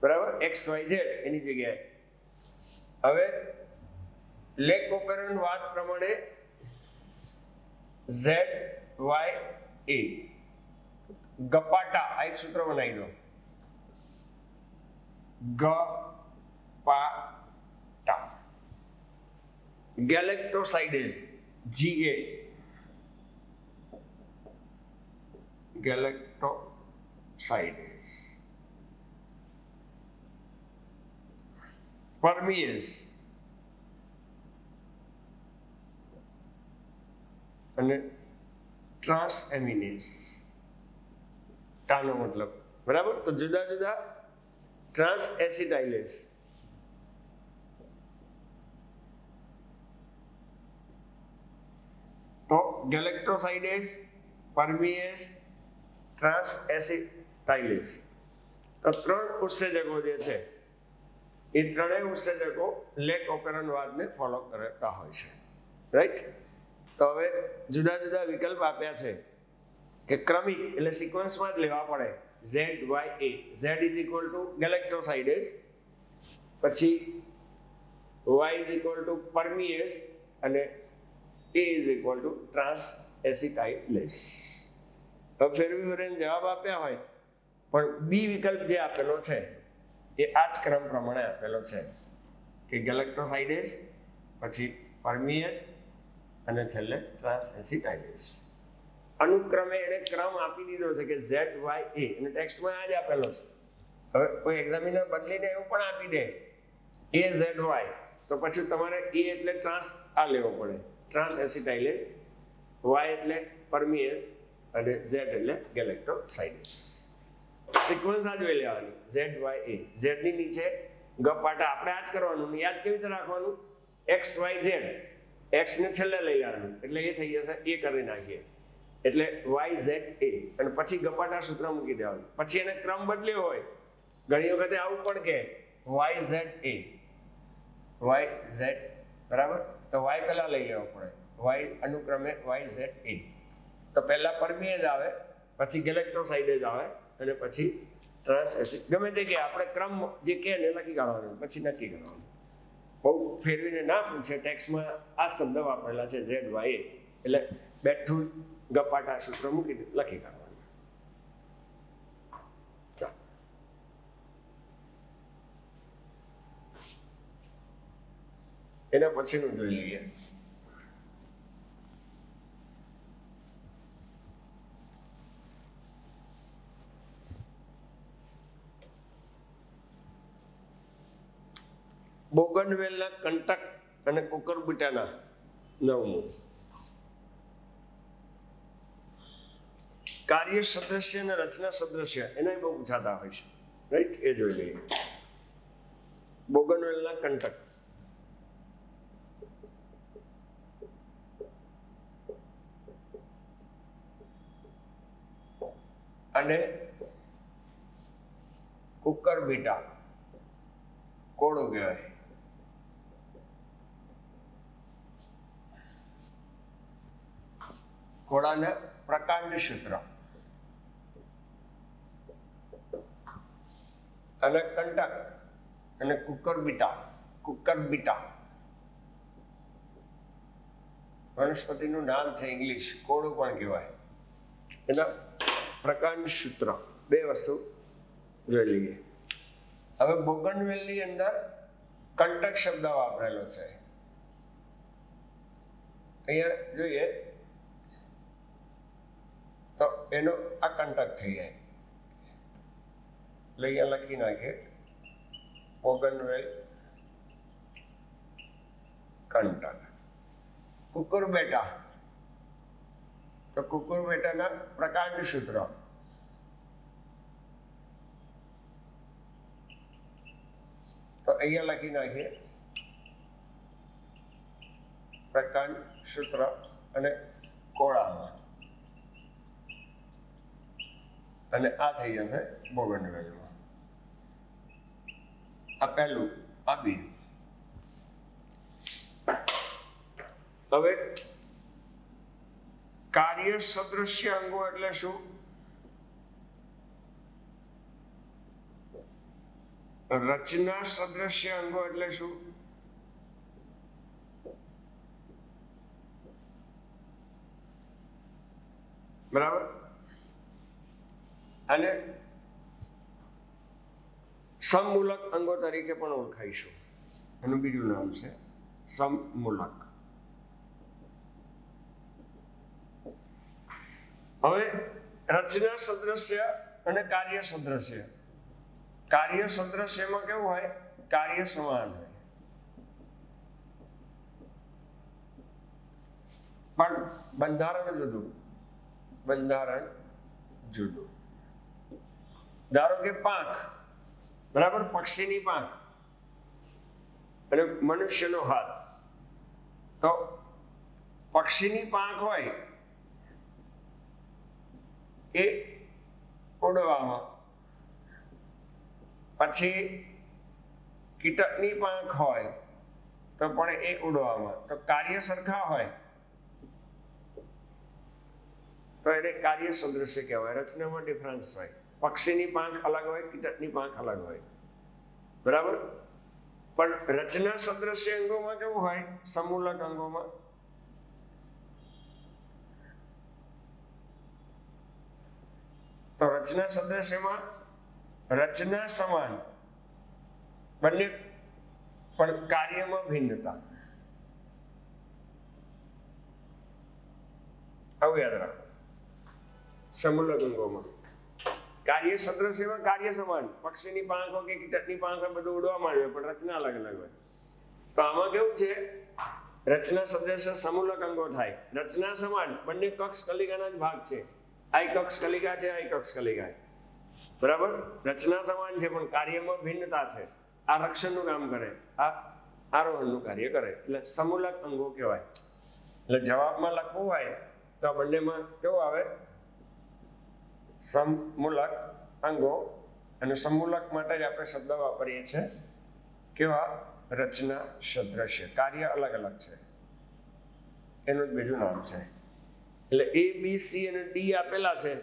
બરાબર, XYZ એની જગ્યાએ. હવે લેક ઓપેરન વાદ પ્રમાણે Z, Y, A ગપાટા, આ એક સૂત્ર બનાવી દો. ગપાટા. ગેલેક્ટોસાઇડેઝ GA, ગેલેક્ટોસાઇડેઝ. પરમિએઝ અને ટ્રાન્સએમિનેઝ. ટાનો મતલબ બરાબર. તો જુદા જુદા ટ્રાન્સ એસિટાઇલેઝ, તો ગેલેક્ટોસાઇડેઝ, પરમિએઝ, ટ્રાન્સ એસિટાઇલેઝ. તો ત્રણ ઉત્સેચકો જે છે એ ત્રણેય ઉત્સેચકો લેક ઓપેરન વાદને ફોલો કરતા હોય છે, રાઈટ. તો હવે જુદા જુદા વિકલ્પ આપ્યા છે કે ક્રમિક એટલે સિક્વન્સમાં જ લેવા પડે. ZYA, Z is equal to galactosidase, પછી Y is equal to permease અને A is equal to transacetylase. હવે ફેરવી ફેરવીને જવાબ આપ્યા હોય પણ બી વિકલ્પ જે આપેલો છે એ આ જ ક્રમ પ્રમાણે આપેલો છે કે ગેલેક્ટોસાઇડેઝ, પછી પરમિએઝ અને છેલ્લે ટ્રાન્સ એસિટાઇલેઝ. અનુક્રમે એને ક્રમ આપી દીધો છે કે ZYA અને ટેક્સ્ટમાં આ જ આપેલો છે. હવે કોઈ એક્ઝામિનર બદલીને એવું પણ આપી દે AZY, તો પછી તમારે A એટલે ટ્રાન્સ આ લેવો પડે, ટ્રાન્સ એસિટાઇલેઝ, Y એટલે પરમિએઝ અને Z એટલે ગેલેક્ટોસાઇડેઝ. સિક્વન્સ આ જોઈ લેવાની ZYA. Z ની નીચે ગપાટા આપણે આ જ કરવાનું. યાદ કેવી રીતે રાખવાનું? XYZ, X ને છેલ્લે લઈ લેવાનું એટલે એ થઈ જશે, એ કરી નાખીએ એટલે YZA અને પછી ગપાટા સૂત્ર મૂકી દેવાનું. પછી એને ક્રમ બદલ્યો હોય ઘણી વખતે આવું પણ કે YZA, YZ બરાબર. તો Y પહેલા લઈ લેવો પડે, Y અનુક્રમે YZA. તો પહેલા પરમિએઝ આવે, પછી ગેલેક્ટોસાઇડેઝ આવે અને પછી ટ્રાન્સ એસિડ. ગમે તે કે આપણે ક્રમ જે કે ને લખી કાઢવાનું, પછી નક્કી કરવાનું. બહુ ફેરવીને ના પૂછે ટેક્સ્ટમાં આ શબ્દ વાપરેલા છે ZYA એટલે બેઠું ગપાટા સૂત્ર મૂકી લખી કાઢવાનું. ચાલો એના પછીનું જોઈ લઈએ. બોગનવેલના કંટક અને કુકરબીટાના 9મું. કાર્ય સદૃશ્ય અને રચના સદૃશ્ય એના બહુ પૂછાતા હોય છે, રાઈટ. એ જોઈ લઈએ. બોગનવેલના કંટક અને કુકરબીટા કોળું કહેવાય. કોળાના પ્રકાંડ સૂત્ર અને કંટક અને કુકરબીટા વનસ્પતિનું નામ છે, ઇંગ્લિશ કોળું પણ કહેવાય. એના પ્રકાંડ સૂત્ર બે વસ્તુ જોઈ લઈએ. હવે બોગનવેલની અંદર કંટક શબ્દ વાપરેલો છે. અહીંયા જોઈએ તો એનો આ કંટક થઈ જાય એટલે અહીંયા લખી નાખીએ બોગનવેલ કંટક. કુકરબેટા, તો કુકરબેટાના પ્રકાંડ સૂત્ર તો અહીંયા લખી નાખીએ પ્રકાંડ સૂત્ર અને કોળામાં અને આ થઈ જશે બોગનવેલમાં. આ પહેલું, આ બીજું. હવે કાર્ય સદૃશ્ય અંગો એટલે શું? રચના સદૃશ્ય અંગો એટલે શું? બરાબર. અને સમમૂલક અંગો તરીકે પણ ઓળખાઈશું. એનું બીજું નામ છે સમમૂલક. હવે રચના સદૃશ્ય અને કાર્ય સદૃશ્ય. કાર્ય સદૃશ્યમાં કેવું હોય? કાર્ય સમાન હોય, પણ બંધારણ જુદું. બંધારણ જુદું. ધારો કે પાંખ, બરાબર, પક્ષીની પાંખ અને મનુષ્યનો હાથ. તો પક્ષીની પાંખ હોય એ ઉડવામાં, પછી કીટકની પાંખ હોય તો પણ એ ઉડવામાં. તો કાર્ય સરખા હોય તો એને કાર્ય સદૃશ્ય કહેવાય. રચનામાં ડિફરન્સ હોય. પક્ષીની પાંખ અલગ હોય, કીટકની પાંખ અલગ હોય, બરાબર. પણ રચના સદૃશ્ય અંગોમાં કેવું હોય? સમમૂલક અંગોમાં તો રચના સદૃશ્યમાં રચના સમાન બંને, પણ કાર્યમાં ભિન્નતા. આવું યાદ રાખો. સમમૂલક અંગોમાં કાર્ય સદૃશ્યમાં કાર્ય સમાન, પક્ષીની પાંખ હોય કે કીટકની પાંખ હોય બધું ઉડવા માંડ્યું, પણ રચના અલગ અલગ હોય. તો આમાં કેવું છે? રચના સદૃશ્ય સમમૂલક અંગો થાય. રચના સમાન, બંને કક્ષ કલિકાના જ ભાગ છે. આ કક્ષ કલિકા છે, આ કક્ષ કલિકા છે, બરાબર. રચના સમાન છે પણ કાર્યમાં ભિન્નતા છે. આ રક્ષણનું કામ કરે, આ આરોહણનું કાર્ય કરે, એટલે સમમૂલક અંગો કહેવાય. એટલે જવાબમાં લખવું હોય તો આ બંનેમાં કેવું આવે? સમમૂલક અંગો. અને સમમૂલક માટે જ આપણે શબ્દ વાપરીએ છીએ કેવા? રચના સદૃશ્ય. કાર્ય અલગ અલગ છે, એનું જ બીજું નામ છે. એટલે A, B, C અને D આપેલા છે.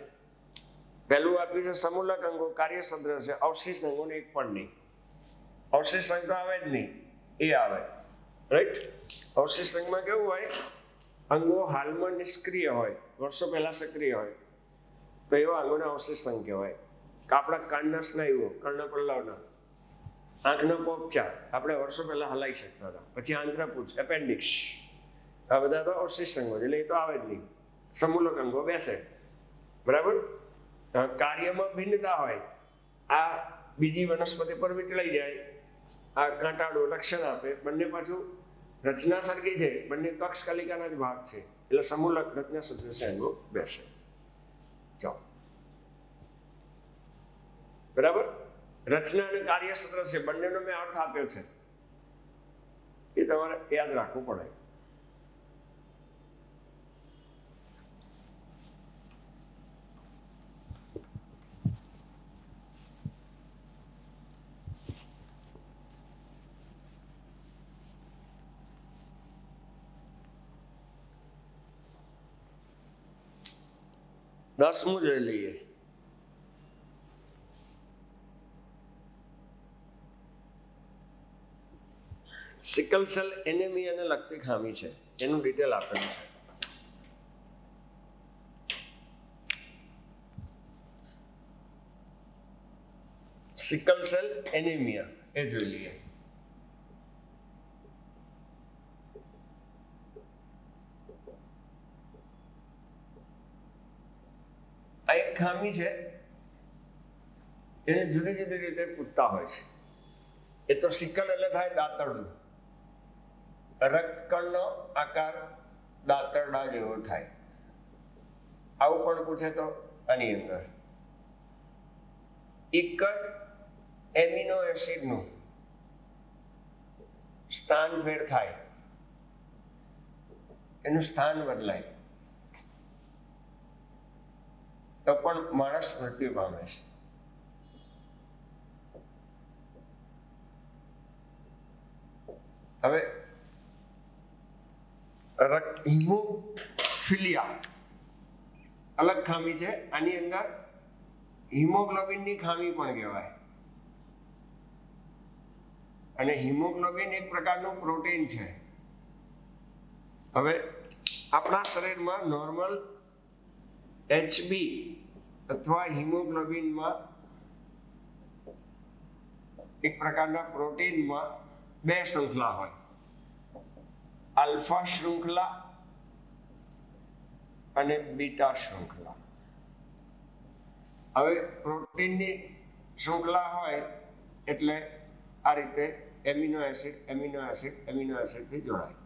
પહેલું આપ્યું છે સમમૂલક અંગો, કાર્ય સદૃશ્ય. અવશિષ્ટ અંગોને એક પણ નહીં. અવશિષ્ટ અંગ તો આવે જ નહીં, એ આવે, રાઈટ. અવશિષ્ટ અંગમાં કેવું હોય? અંગો હાલમાં નિષ્ક્રિય હોય, વર્ષો પહેલા સક્રિય હોય, તો એવા અંગોને અવશિષ્ટ અંગ કહેવાય. આપણા કાનના સ્નાયુઓ, કર્ણપલ્લવના, આંખનો પોપચા આપણે વર્ષો પહેલા હલાવી શકતા હતા. પછી આંત્રપુચ્છ, એપેન્ડિક્સ, આ બધા તો અવશિષ્ટ અંગો, એટલે એ તો આવે જ નહીં. સમમૂલક અંગો બેસે, બરાબર. કાર્યમાં ભિન્નતા હોય. આ બીજી વનસ્પતિ પર વીંટળાઈ જાય, આ કાંટાળું રક્ષણ આપે. બંને પાછું રચના સરખી છે, બંને કક્ષ કલિકાના જ ભાગ છે, એટલે સમમૂલક રચના સદૃશ્ય અંગો બેસે. ચાલો, બરાબર. રચના અને કાર્ય સદૃશ્ય બંનેનો મેં અર્થ આપ્યો છે, એ તમારે યાદ રાખવું પડે. દસમું જોઈ લઈએ. સિકલ સેલ એનેમિયાને લગતી ખામી છે, એનું ડિટેલ આપેલું છે. સિકલ સેલ એનેમિયા એ જોઈ લઈએ. આ એક ખામી છે, એને જુદી જુદી રીતે પૂછતા હોય છે. એ તો સિકલ એટલે થાય દાંતરડું. રક્તકણનો આકાર દાંતરડા જેવો થાય. આવું પણ પૂછે તો આની અંદર એક જ એમિનો એસિડનું સ્થાન ફેર થાય, એનું સ્થાન બદલાય તો પણ માણસ મૃત્યુ પામે છે. હવે હિમોફિલિયા અલગ ખામી છે. આની અંદર હિમોગ્લોબિનની ખામી પણ કહેવાય. અને હિમોગ્લોબિન એક પ્રકારનું પ્રોટીન છે. હવે આપણા શરીરમાં નોર્મલ HB અથવા હિમોગ્લોબિનમાં એક પ્રકારના પ્રોટીનમાં બે શૃંખલા હોય, આલ્ફા શૃંખલા અને બીટા શૃંખલા. હવે પ્રોટીનની શૃંખલા હોય એટલે આ રીતે એમિનો એસિડથી જોડાય.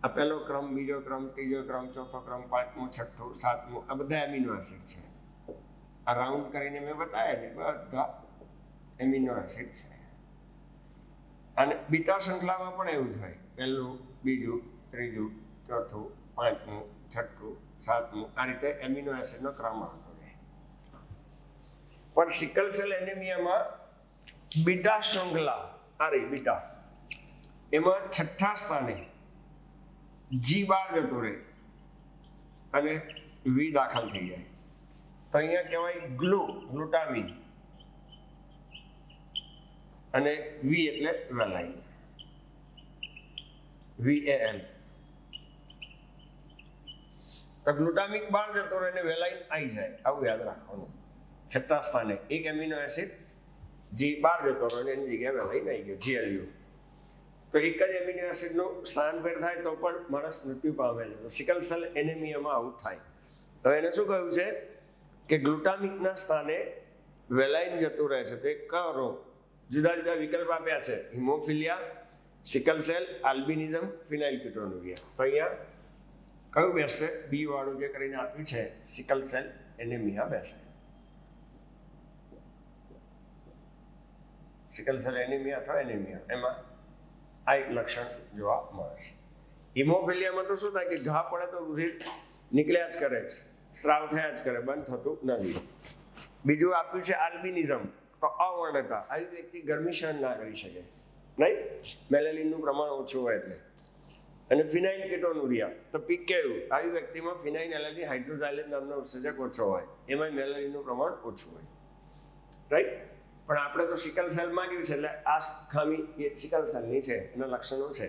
આ પહેલો ક્રમ, બીજો ક્રમ, ત્રીજો ક્રમ, ચોથો ક્રમ, પાંચમું, છઠ્ઠું, સાતમું, આ બધા એમિનો એસિડ છે. આ રાઉન્ડ કરીને મેં બતાવ્યા છે, બધા એમિનો એસિડ છે. અને બીટા શૃંખલામાં પણ એવું જ હોય, પહેલું, બીજું, ત્રીજું, ચોથું, પાંચમું, છઠ્ઠું, સાતમું, આ રીતે એમિનો એસિડનો ક્રમ આવતો જાય. પણ સિકલ સેલ એનિમિયામાં બીટા શૃંખલા, આ રહી બીટા, એમાં છઠ્ઠા સ્થાને જી બહાર જતો રહે અને વી દાખલ થઈ જાય. તો અહીંયા કહેવાય ગ્લુટામિન, અને વી એટલે વેલાઇન, VAL. તો ગ્લુટામિક બહાર જતો રહે અને વેલાઇન આવી જાય, આવું યાદ રાખવાનું. છઠ્ઠા સ્થાને એક એમિનો એસિડ જી બહાર જતો રહ્યો અને એની જગ્યાએ વેલાઇન આવી ગયો, GLU. તો એક જ એમિનો એસિડનું સ્થાન ફેર થાય તો પણ માણસ મૃત્યુ પામે છે. તો સિકલ સેલ એનિમિયામાં આવું થાય. તો એને શું કહ્યું છે કે ગ્લુટામિકના સ્થાને વેલાઇન જતું રહે છે. તો એક કયો રોગ? જુદા જુદા વિકલ્પ આપ્યા છે, હિમોફિલિયા, સિકલ સેલ, આલ્બિનિઝમ, ફિનાઇલકીટોનુરિયા. તો અહીંયા કયું બેસશે? બી વાળું જે કરીને આપ્યું છે, સિકલ સેલ એનિમિયા બેસે. સિકલ સેલ એનિમિયા અથવા એનિમિયા, એમાં આ એક લક્ષણ જોવા મળે છે. હિમોફિલિયામાં તો શું થાય કે ઘા પડે તો રુધિર નીકળ્યા જ કરે, સ્રાવ થયા જ કરે, બંધ થતું નથી. બીજું આપ્યું છે આલ્બિનિઝમ, તો અવર્ણતા, આવી વ્યક્તિ ગરમી સહન ના કરી શકે, નહીં, મેલેનિનનું પ્રમાણ ઓછું હોય એટલે. અને ફિનાઇલકીટોનુરિયા, તો પીક કેવું? આવી વ્યક્તિમાં ફિનાઇલ એલર્જી હાઇડ્રોઝાઇલેન નામનો ઉત્સેચક ઓછો હોય, એમાં મેલેનિનનું પ્રમાણ ઓછું હોય, રાઈટ. પણ આપણે તો સિકલ સેલ માંગ્યું છે એટલે આ ખામી એ સિકલ સેલની છે, એના લક્ષણો છે.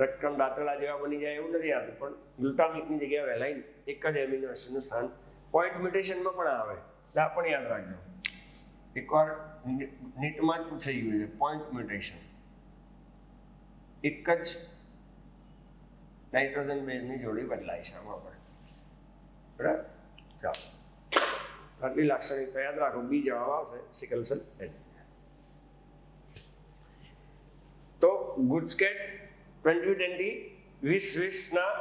રક્તકણ દાંતરડા જેવા બની જાય એવું નથી આવતું, પણ ગ્લુટામિકની જગ્યાએ વેલાઇન એક જ એમિનો એસિડનું સ્થાન પોઈન્ટ મ્યુટેશનમાં પણ આવે. આ પણ યાદ રાખજો, એકવાર નીટમાં જ પૂછાઈ ગયું છે, પોઈન્ટ મ્યુટેશન. એક જ નાઇટ્રોજન બેઝની જોડી બદલાય છે આમાં પણ, બરાબર. ચાલો, આટલી લાક્ષણિકતા યાદ રાખો. બી જવાબ આવશે સિકલ સેલ એનિમિયા. તો ગુજકેટ 2020 2020ના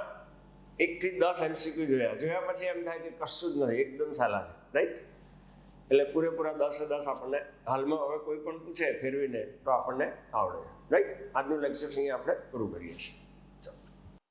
1 થી 10 MCQ જોયા પછી એમ થાય કે કશું જ નથી, એકદમ સાલા છે, રાઈટ. એટલે પૂરેપૂરા 10 આપણને હાલમાં હવે કોઈ પણ પૂછે ફેરવીને તો આપણને આવડે, રાઈટ. આજનું લેક્ચર અહીંયા આપણે પૂરું કરીએ છીએ.